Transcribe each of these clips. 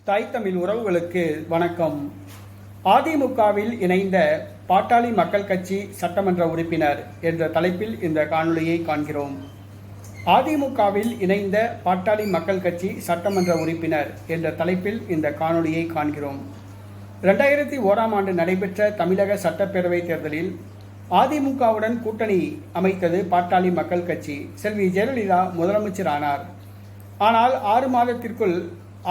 தாய் தமிழ் உறவுகளுக்கு வணக்கம். அதிமுகவில் இணைந்த பாட்டாளி மக்கள் கட்சி சட்டமன்ற உறுப்பினர் என்ற தலைப்பில் இந்த காணொளியை காண்கிறோம். அதிமுகவில் இணைந்த பாட்டாளி மக்கள் கட்சி சட்டமன்ற உறுப்பினர் என்ற தலைப்பில் இந்த காணொளியை காண்கிறோம். 2001 நடைபெற்ற தமிழக சட்டப்பேரவை தேர்தலில் அதிமுகவுடன் கூட்டணி அமைத்தது பாட்டாளி மக்கள் கட்சி. செல்வி ஜெயலலிதா முதலமைச்சர் ஆனார். ஆனால் 6 மாதத்திற்குள்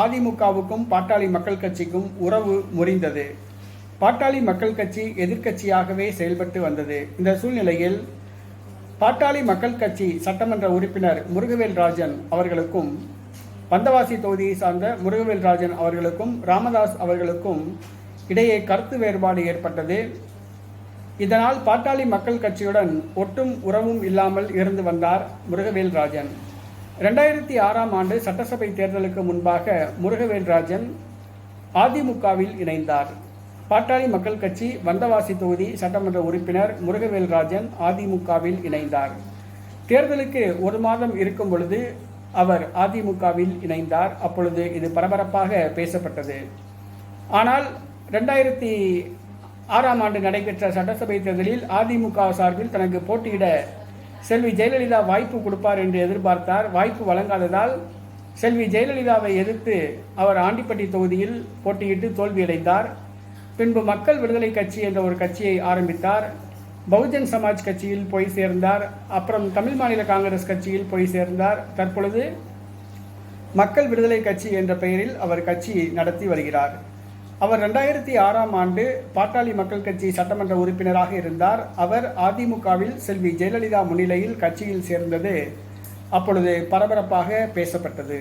அதிமுகவுக்கும் பாட்டாளி மக்கள் கட்சிக்கும் உறவு முறிந்தது. பாட்டாளி மக்கள் கட்சி எதிர்க்கட்சியாகவே செயல்பட்டு வந்தது. இந்த சூழ்நிலையில் பாட்டாளி மக்கள் கட்சி சட்டமன்ற உறுப்பினர் முருகவேல் ராஜன் அவர்களுக்கும், வந்தவாசி தொகுதியை சார்ந்த முருகவேல் ராஜன் அவர்களுக்கும், ராமதாஸ் அவர்களுக்கும் இடையே கருத்து வேறுபாடு ஏற்பட்டது. இதனால் பாட்டாளி மக்கள் கட்சியுடன் ஒட்டும் உறவும் இல்லாமல் இருந்து வந்தார் முருகவேல் ராஜன். 2006 சட்டசபை தேர்தலுக்கு முன்பாக முருகவேல் ராஜன் அதிமுகவில் இணைந்தார். பாட்டாளி மக்கள் கட்சி வந்தவாசி தொகுதி சட்டமன்ற உறுப்பினர் முருகவேல் ராஜன் அதிமுகவில் இணைந்தார். தேர்தலுக்கு 1 மாதம் இருக்கும் பொழுது அவர் அதிமுகவில் இணைந்தார். அப்பொழுது இது பரபரப்பாக பேசப்பட்டது. ஆனால் 2006 நடைபெற்ற சட்டசபை தேர்தலில் அதிமுக சார்பில் தனக்கு போட்டியிட செல்வி ஜெயலலிதா வாய்ப்பு கொடுப்பார் என்று எதிர்பார்த்தார். வாய்ப்பு வழங்காததால் செல்வி ஜெயலலிதாவை எதிர்த்து அவர் ஆண்டிப்பட்டி தொகுதியில் போட்டியிட்டு தோல்வியடைந்தார். பின்பு மக்கள் விடுதலை கட்சி என்ற ஒரு கட்சியை ஆரம்பித்தார். பகுஜன் சமாஜ் கட்சியில் போய் சேர்ந்தார். அப்புறம் தமிழ் மாநில காங்கிரஸ் கட்சியில் போய் சேர்ந்தார். தற்பொழுது மக்கள் விடுதலை கட்சி என்ற பெயரில் அவர் கட்சி நடத்தி வருகிறார். அவர் 2006 பாட்டாளி மக்கள் கட்சி சட்டமன்ற உறுப்பினராக இருந்தார். அவர் அதிமுகவில் செல்வி ஜெயலலிதா முன்னிலையில் கட்சியில் சேர்ந்தது அப்பொழுது பரபரப்பாக பேசப்பட்டது.